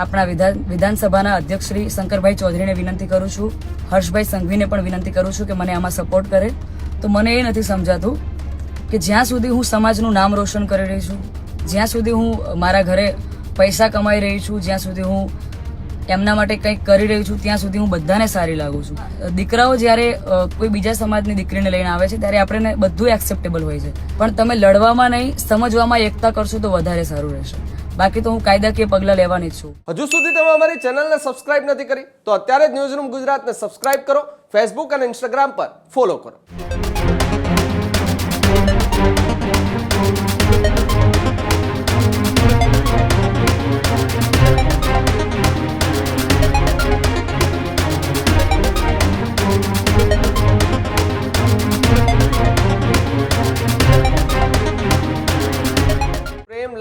આપણા વિધાનસભાના અધ્યક્ષ શ્રી શંકરભાઈ ચૌધરીને વિનંતી કરું છું, હર્ષભાઈ સંઘવીને પણ વિનંતી કરું છું કે મને આમાં સપોર્ટ કરે. તો મને એ નથી સમજાતું કે જ્યાં સુધી હું સમાજનું નામ રોશન કરી રહી છું, જ્યાં સુધી હું મારા ઘરે પૈસા કમાઈ રહી છું, જ્યાં સુધી હું એમના માટે કંઈક કરી રહી છું, ત્યાં સુધી હું બધાને સારી લાગુ છું. દીકરાઓ જ્યારે કોઈ બીજા સમાજની દીકરીને લઈને આવે છે ત્યારે આપણને બધું એક્સેપ્ટેબલ હોય છે, પણ તમે લડવામાં નહીં સમજવામાં એકતા કરશો તો વધારે સારું રહેશે. બાકી તો હું કાયદાકીય પગલાં લેવાની જ છું. હજુ સુધી તમે અમારી ચેનલને સબસ્ક્રાઇબ નથી કરી તો અત્યારે જ ન્યૂઝરૂમ ગુજરાતને સબસ્ક્રાઇબ કરો, ફેસબુક અને ઇન્સ્ટાગ્રામ પર ફોલો કરો.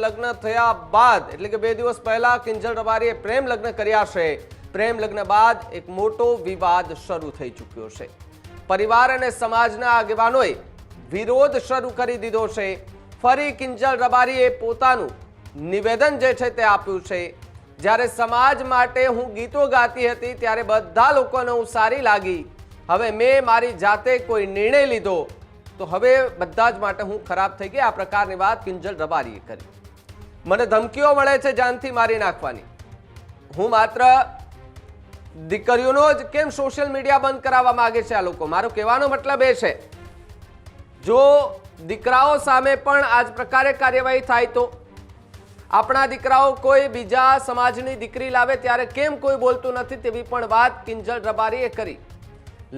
લગ્ન થયા બાદ એટલે કે 2 દિવસ પહેલા કિંજલ રબારીએ પ્રેમ લગ્ન કર્યા છે. પ્રેમ લગ્ન બાદ એક મોટો વિવાદ શરૂ થઈ ચૂક્યો છે. પરિવાર અને સમાજના આગેવાનોએ વિરોધ શરૂ કરી દીધો છે. ફરી કિંજલ રબારીએ પોતાનું નિવેદન જે છે તે આપ્યું છે. જ્યારે સમાજ માટે હું ગીતો ગાતી હતી ત્યારે બધા લોકોને હું સારી લાગી. હવે મેં મારી જાતે કોઈ નિર્ણય લીધો તો હવે બધા જ માટે હું ખરાબ થઈ ગઈ. આ પ્રકારની વાત કિંજલ રબારીએ કરી. મને ધમકીઓ મળે છે જાનથી મારી નાખવાની. હું માત્ર દીકરીઓનો જ કેમ સોશિયલ મીડિયા બંધ કરાવવા માંગે છે આ લોકો? મારો કહેવાનો મતલબ એ છે, જો દીકરાઓ સામે પણ આ જ પ્રકારે કાર્યવાહી થાય તો આપણા દીકરાઓ કોઈ બીજા સમાજની દીકરી લાવે ત્યારે કેમ કોઈ બોલતું નથી, તેવી પણ વાત કિંજલ રબારીએ કરી.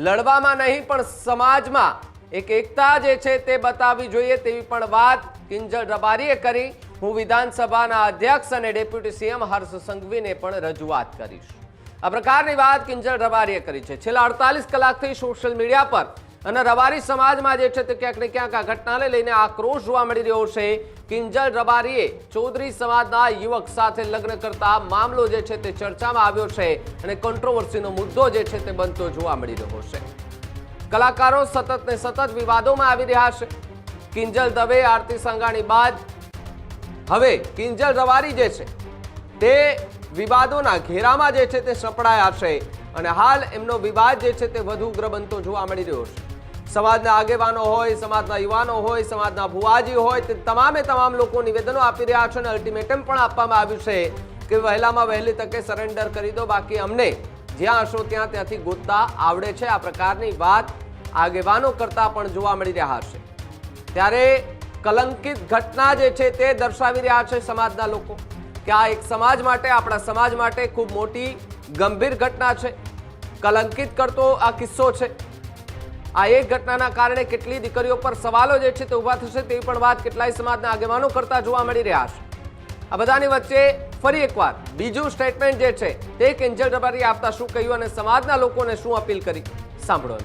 લડવામાં નહીં પણ સમાજમાં એક એકતા જે છે તે બતાવવી જોઈએ તેવી પણ વાત કિંજલ રબારીએ કરી. હું વિધાનસભાના અધ્યક્ષ અને ડેપ્યુટી સીએમ હર્ષ સંઘવીને પણ રજૂઆત કરીશ. આ પ્રકારની વાત કિંજલ રબારીએ કરી છે. છેલ્લા 48 કલાકથી સોશિયલ મીડિયા પર અને રબારી સમાજમાં જે છે તે ક્યાંક ને ક્યાંક આ ઘટનાને લઈને આક્રોશ જોવા મળી રહ્યો છે. કિંજલ રબારીએ ચૌધરી સમાજના યુવક સાથે લગ્ન કરતા મામલો જે છે તે ચર્ચામાં આવ્યો છે અને કોન્ટ્રોવર્સીનો મુદ્દો જે છે તે બનતો જોવા મળી રહ્યો છે. કલાકારો સતત ને સતત વિવાદોમાં આવી રહ્યા છે. કિંજલ દવે, આરતી સંઘાણી બાદ હવે કિંજલ રબારી જે છે તે વિવાદોના ઘેરામાં જે છે તે સપડાયા છે અને હાલ એમનો વિવાદ જે છે તે વધુ ઉગ્ર બનતો જોવા મળી રહ્યો છે. સમાજના આગેવાનો હોય, સમાજના યુવાનો હોય, સમાજના ભુવાજી હોય, તે તમામે તમામ લોકો નિવેદનો આપી રહ્યા છે અને અલ્ટિમેટમ પણ આપવામાં આવ્યું છે કે વહેલામાં વહેલી તકે સરેન્ડર કરી દો, બાકી અમને જ્યાં હશો ત્યાંથી ગોતતા આવડે છે. આ પ્રકારની વાત આગેવાનો કરતા પણ જોવા મળી રહ્યા છે. ત્યારે કલંકિત ઘટના જે છે તે દર્શાવી રહ્યા છે સમાજના લોકો કે આ એક સમાજ માટે, આપણા સમાજ માટે ખૂબ મોટી ગંભીર ઘટના છે. કલંકિત કરતો આ કિસ્સો છે. આ એક ઘટનાના કારણે કેટલી દીકરીઓ પર સવાલો જે છે તે ઊભા થશે તેવી પણ વાત કેટલાય સમાજના આગેવાનો કરતા જોવા મળી રહ્યા છે. આ બધાની વચ્ચે ફરી એકવાર બીજું સ્ટેટમેન્ટ જે છે તે કિંજલ રબારીએ આપતા શું કહ્યું અને સમાજના લોકોને શું અપીલ કરી, સાંભળો.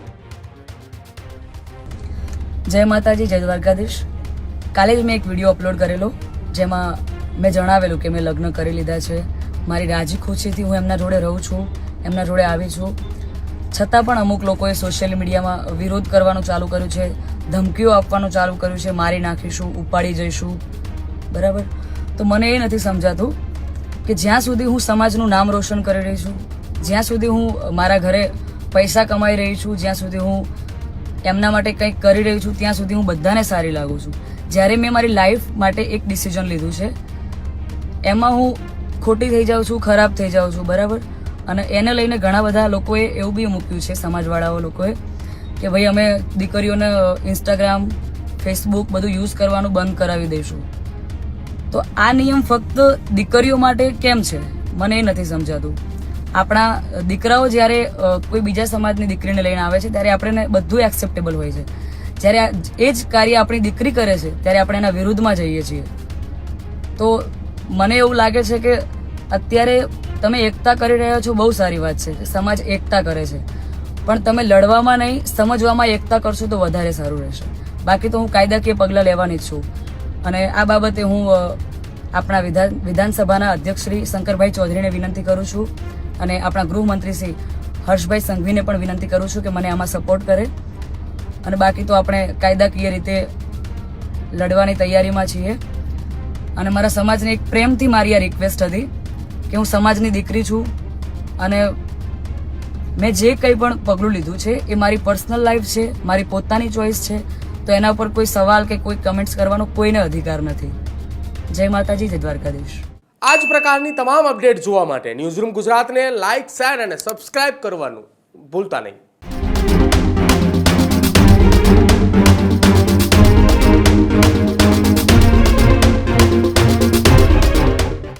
જય માતાજી, જય દ્વારકાધીશ. કાલે જ મેં એક વિડીયો અપલોડ કરેલો જેમાં મેં જણાવેલું કે મેં લગ્ન કરી લીધા છે. મારી રાજી ખુશીથી હું એમના જોડે રહું છું, એમના જોડે આવી છું. છતાં પણ અમુક લોકોએ સોશિયલ મીડિયામાં વિરોધ કરવાનું ચાલુ કર્યું છે, ધમકીઓ આપવાનું ચાલુ કર્યું છે, મારી નાખીશું, ઉપાડી જઈશું. બરાબર? તો મને એ નથી સમજાતું કે જ્યાં સુધી હું સમાજનું નામ રોશન કરી રહી છું, જ્યાં સુધી હું મારા ઘરે પૈસા કમાઈ રહી છું, જ્યાં સુધી હું એમના માટે કંઈક કરી રહી છું, ત્યાં સુધી હું બધાને સારી લાગુ છું. જ્યારે મેં મારી લાઈફ માટે એક ડિસિઝન લીધું છે એમાં હું ખોટી થઈ જાઉં છું, ખરાબ થઈ જાઉં છું. બરાબર? અને એને લઈને ઘણા બધા લોકોએ એવું બી મૂક્યું છે, સમાજવાળાઓ લોકોએ, કે ભાઈ અમે દીકરીઓને ઇન્સ્ટાગ્રામ, ફેસબુક બધું યુઝ કરવાનું બંધ કરાવી દઈશું. તો આ નિયમ ફક્ત દીકરીઓ માટે કેમ છે મને એ નથી સમજાતું. આપણા દીકરાઓ જ્યારે કોઈ બીજા સમાજની દીકરીને લઈને આવે છે ત્યારે આપણને બધું એક્સેપ્ટેબલ હોય છે. જ્યારે એ જ કાર્ય આપણી દીકરી કરે છે ત્યારે આપણે એના વિરુદ્ધમાં જઈએ છીએ. તો મને એવું લાગે છે કે અત્યારે તમે એકતા કરી રહ્યા છો, બહુ સારી વાત છે, સમાજ એકતા કરે છે, પણ તમે લડવામાં નહીં સમજવામાં એકતા કરશો તો વધારે સારું રહેશે. બાકી તો હું કાયદાકીય પગલાં લેવાની જ છું. અને આ બાબતે હું આપણા વિધાનસભાના અધ્યક્ષ શ્રી શંકરભાઈ ચૌધરીને વિનંતી કરું છું અને આપણા ગૃહમંત્રી શ્રી હર્ષભાઈ સંઘવીને પણ વિનંતી કરું છું કે મને આમાં સપોર્ટ કરે. અને બાકી તો આપણે કાયદાકીય રીતે લડવાની તૈયારીમાં છીએ. અને મારા સમાજને એક પ્રેમથી મારી આ રિક્વેસ્ટ હતી કે હું સમાજની દીકરી છું અને મેં જે કંઈ પણ પગલું લીધું છે એ મારી પર્સનલ લાઈફ છે, મારી પોતાની ચોઈસ છે, તો એના પર કોઈ સવાલ કે કોઈ કમેન્ટ્સ કરવાનો કોઈને અધિકાર નથી. જય માતાજી, જય દ્વારકાધીશ. આ જ પ્રકારની તમામ અપડેટ જોવા માટે ન્યૂઝરૂમ ગુજરાતને લાઇક, શેર અને સબસ્ક્રાઇબ કરવાનું ભૂલતા નહીં.